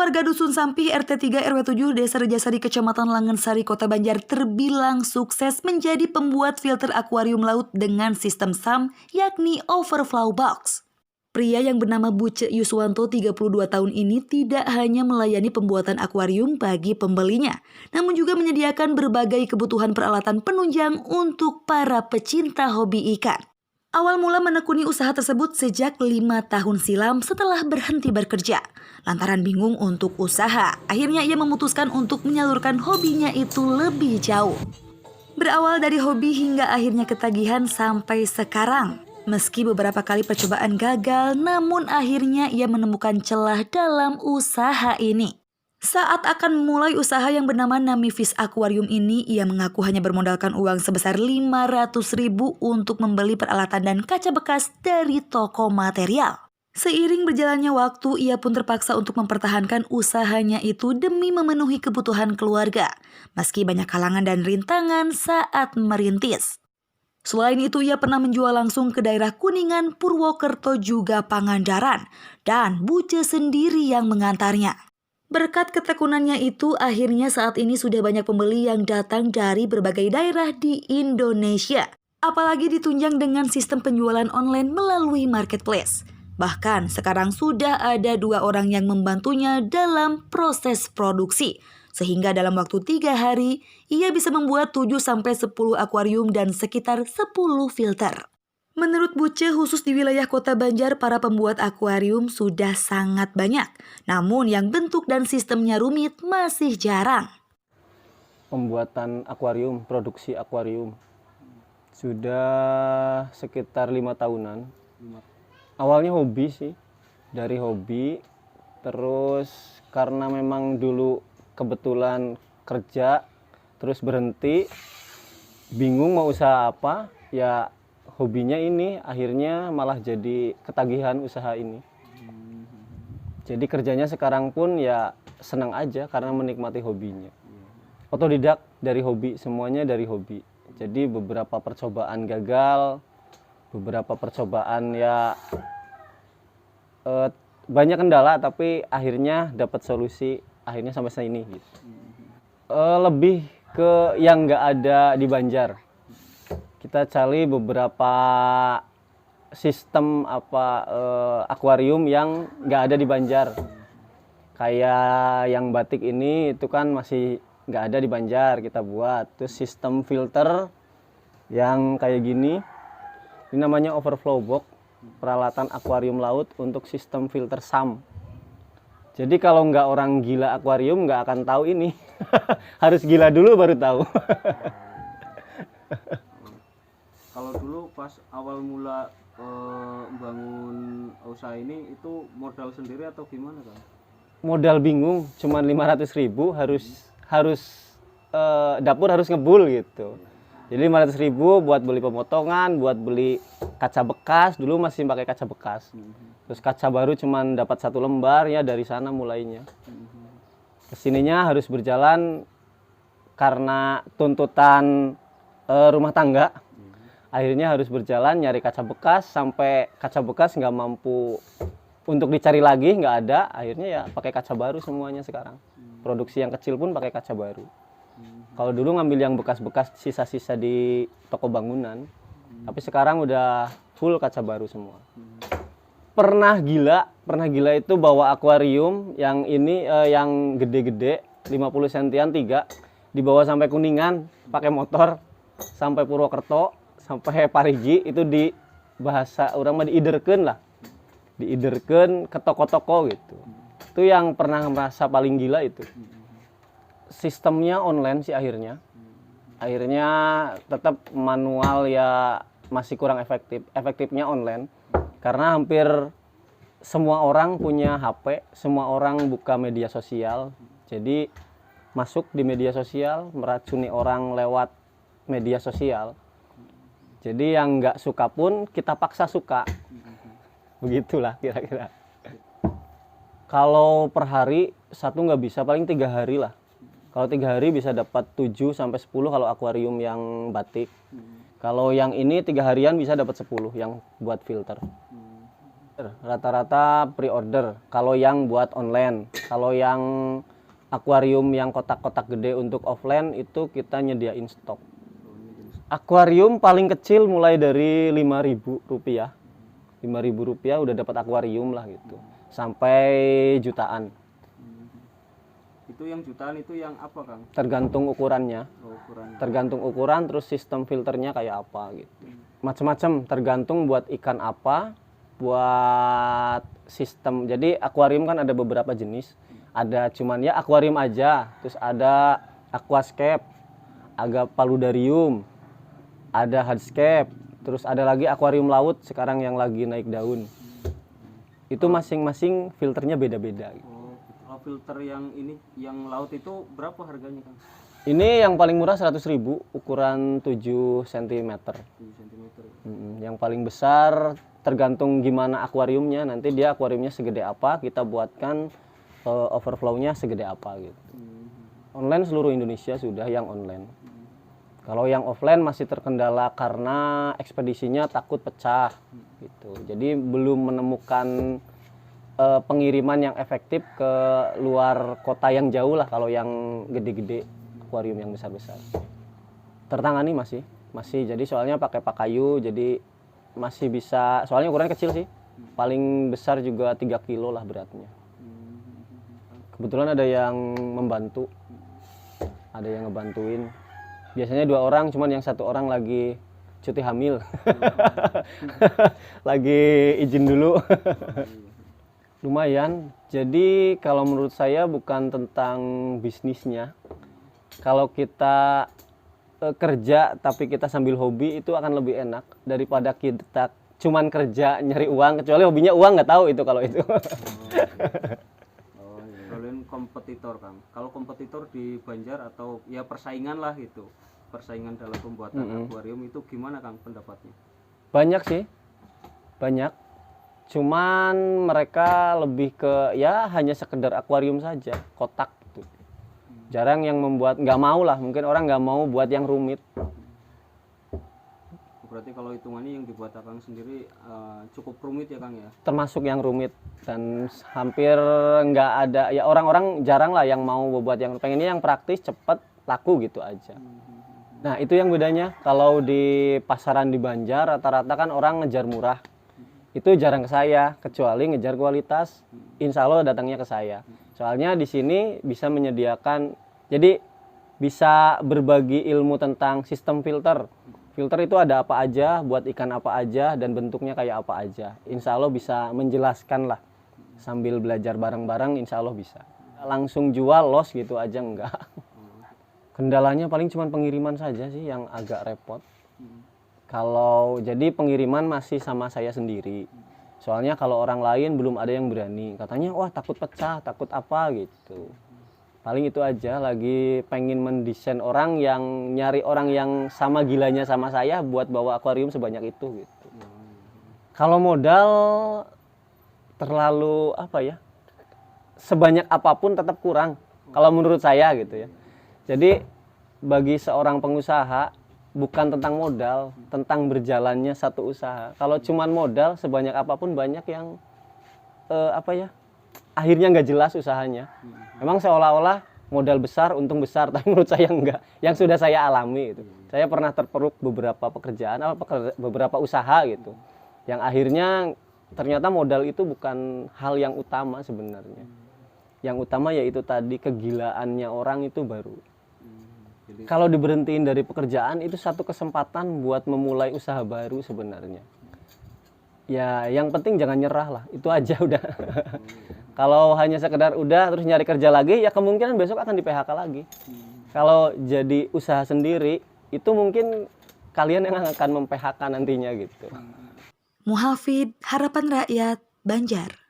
Warga Dusun Sampih RT 3 RW 7 Desa Rejasari Kecamatan Langensari Kota Banjar terbilang sukses menjadi pembuat filter akuarium laut dengan sistem SAM yakni overflow box. Pria yang bernama Buce Yuswanto 32 tahun ini tidak hanya melayani pembuatan akuarium bagi pembelinya, namun juga menyediakan berbagai kebutuhan peralatan penunjang untuk para pecinta hobi ikan. Awal mula menekuni usaha tersebut sejak 5 tahun silam setelah berhenti bekerja. Lantaran bingung untuk usaha, akhirnya ia memutuskan untuk menyalurkan hobinya itu lebih jauh. Berawal dari hobi hingga akhirnya ketagihan sampai sekarang. Meski beberapa kali percobaan gagal, namun akhirnya ia menemukan celah dalam usaha ini. Saat akan memulai usaha yang bernama Namifish Aquarium ini, ia mengaku hanya bermodalkan uang sebesar 500.000 untuk membeli peralatan dan kaca bekas dari toko material. Seiring berjalannya waktu, ia pun terpaksa untuk mempertahankan usahanya itu demi memenuhi kebutuhan keluarga, meski banyak halangan dan rintangan saat merintis. Selain itu, ia pernah menjual langsung ke daerah Kuningan, Purwokerto juga Pangandaran, dan Buce sendiri yang mengantarnya. Berkat ketekunannya itu, akhirnya saat ini sudah banyak pembeli yang datang dari berbagai daerah di Indonesia. Apalagi ditunjang dengan sistem penjualan online melalui marketplace. Bahkan sekarang sudah ada 2 orang yang membantunya dalam proses produksi. Sehingga dalam waktu 3 hari, ia bisa membuat 7-10 akuarium dan sekitar 10 filter. Menurut Buce, khusus di wilayah Kota Banjar, para pembuat akuarium sudah sangat banyak. Namun yang bentuk dan sistemnya rumit masih jarang. Pembuatan akuarium, produksi akuarium, sudah sekitar 5 tahunan. Awalnya hobi sih, dari hobi. Terus karena memang dulu kebetulan kerja, terus berhenti, bingung mau usaha apa, ya hobinya ini akhirnya malah jadi ketagihan usaha ini. Jadi kerjanya sekarang pun ya senang aja karena menikmati hobinya. Otodidak dari hobi, semuanya dari hobi. Jadi beberapa percobaan gagal, beberapa percobaan ya banyak kendala, tapi akhirnya dapat solusi, akhirnya sampai sini gitu. Lebih ke yang nggak ada di Banjar. Kita cari beberapa sistem akuarium yang nggak ada di Banjar. Kayak yang batik ini itu kan masih nggak ada di Banjar, kita buat. Terus sistem filter yang kayak gini, ini namanya overflow box, peralatan akuarium laut untuk sistem filter SAM. Jadi kalau nggak orang gila akuarium nggak akan tahu ini. Harus gila dulu baru tahu. Kalau dulu pas awal mula bangun usaha ini itu modal sendiri atau gimana kan? Modal bingung, cuman 500.000, harus dapur harus ngebul gitu. Jadi 500.000 buat beli pemotongan, buat beli kaca bekas, dulu masih pakai kaca bekas. Terus kaca baru cuman dapat 1 lembar, ya dari sana mulainya. Kesininya harus berjalan karena tuntutan rumah tangga. Akhirnya harus berjalan nyari kaca bekas, sampai kaca bekas nggak mampu untuk dicari lagi, nggak ada. Akhirnya ya pakai kaca baru semuanya sekarang. Produksi yang kecil pun pakai kaca baru. Kalau dulu ngambil yang bekas-bekas, sisa-sisa di toko bangunan, tapi sekarang udah full kaca baru semua. Pernah gila itu bawa akuarium yang ini yang gede-gede, 50 sentian 3, dibawa sampai Kuningan pakai motor sampai Purwokerto, sampai Parigi. Itu di bahasa orang mah diiderkeun lah, diiderkeun ke toko-toko gitu. Itu yang pernah merasa paling gila itu. Sistemnya online sih akhirnya tetap manual ya masih kurang efektif. Efektifnya online karena hampir semua orang punya HP, semua orang buka media sosial. Jadi masuk di media sosial, meracuni orang lewat media sosial. Jadi yang nggak suka pun kita paksa suka. Begitulah kira-kira. Kalau per hari satu nggak bisa, paling 3 hari lah. Kalau 3 hari bisa dapat 7-10 kalau akuarium yang batik. Kalau yang ini 3 harian bisa dapat 10 yang buat filter. Rata-rata pre-order kalau yang buat online. Kalau yang akuarium yang kotak-kotak gede untuk offline itu kita nyediain stok. Akuarium paling kecil mulai dari Rp5.000. Rp5.000 udah dapat akuarium lah gitu. Sampai jutaan. Itu yang jutaan itu yang apa, Kang? Tergantung ukurannya. Ukuran. Tergantung ukuran, terus sistem filternya kayak apa gitu. Macam-macam, tergantung buat ikan apa, buat sistem. Jadi akuarium kan ada beberapa jenis. Ada cuman ya akuarium aja, terus ada aquascape, ada paludarium, ada hardscape, terus ada lagi akuarium laut sekarang yang lagi naik daun. Itu masing-masing filternya beda-beda gitu. Kalau filter yang ini, yang laut itu berapa harganya, Kang? Ini yang paling murah 100.000, ukuran 7 cm. 7 cm. Yang paling besar tergantung gimana akuariumnya. Nanti dia akuariumnya segede apa, kita buatkan overflow-nya segede apa gitu. Online seluruh Indonesia sudah yang online. Kalau yang offline masih terkendala karena ekspedisinya takut pecah gitu. Jadi belum menemukan pengiriman yang efektif ke luar kota yang jauh lah kalau yang gede-gede. Akuarium yang besar-besar tertangani masih jadi soalnya pakai kayu, jadi masih bisa, soalnya ukuran kecil sih, paling besar juga 3 kilo lah beratnya. Kebetulan ada yang membantu, ada yang ngebantuin, biasanya 2 orang, cuman yang 1 orang lagi cuti hamil. Lagi izin dulu. Lumayan, jadi kalau menurut saya bukan tentang bisnisnya. Kalau kita kerja tapi kita sambil hobi itu akan lebih enak daripada kita cuman kerja nyari uang, kecuali hobinya uang, nggak tahu itu kalau itu. Kalian kompetitor, Kang. Kalau kompetitor di Banjar atau ya persaingan lah gitu. Persaingan dalam pembuatan akuarium itu gimana, Kang, pendapatnya? Banyak sih. Banyak. Cuman mereka lebih ke ya hanya sekedar akuarium saja, kotak. Jarang yang membuat, nggak mau lah, mungkin orang nggak mau buat yang rumit. Berarti kalau hitungannya yang dibuat Akang sendiri cukup rumit ya, Kang ya? Termasuk yang rumit dan hampir nggak ada, ya orang-orang jarang lah yang mau buat yang pengennya yang praktis, cepat, laku gitu aja. Nah itu yang bedanya, kalau di pasaran di Banjar rata-rata kan orang ngejar murah. Itu jarang ke saya, kecuali ngejar kualitas, insya Allah datangnya ke saya. Soalnya di sini bisa menyediakan, jadi bisa berbagi ilmu tentang sistem filter. Filter itu ada apa aja, buat ikan apa aja, dan bentuknya kayak apa aja. Insya Allah bisa menjelaskan lah, sambil belajar bareng-bareng insya Allah bisa. Langsung jual, los gitu aja enggak. Kendalanya paling cuma pengiriman saja sih yang agak repot. Kalau jadi pengiriman masih sama saya sendiri. Soalnya kalau orang lain belum ada yang berani. Katanya wah takut pecah, takut apa gitu. Paling itu aja, lagi pengen mendesain orang yang nyari orang yang sama gilanya sama saya buat bawa akuarium sebanyak itu gitu. Kalau modal terlalu apa ya? Sebanyak apapun tetap kurang kalau menurut saya gitu ya. Jadi bagi seorang pengusaha bukan tentang modal, tentang berjalannya satu usaha. Kalau cuman modal sebanyak apapun banyak yang akhirnya nggak jelas usahanya. Memang seolah-olah modal besar, untung besar, tapi menurut saya enggak. Yang sudah saya alami itu. Saya pernah terperuk beberapa pekerjaan, beberapa usaha gitu. Yang akhirnya ternyata modal itu bukan hal yang utama sebenarnya. Yang utama yaitu tadi kegilaannya orang itu baru. Kalau diberhentiin dari pekerjaan itu satu kesempatan buat memulai usaha baru sebenarnya. Ya yang penting jangan nyerah lah, itu aja udah. Kalau hanya sekedar udah terus nyari kerja lagi, ya kemungkinan besok akan di PHK lagi. Kalau jadi usaha sendiri, itu mungkin kalian yang akan mem-PHK nantinya gitu. Muhafid, Harapan Rakyat, Banjar.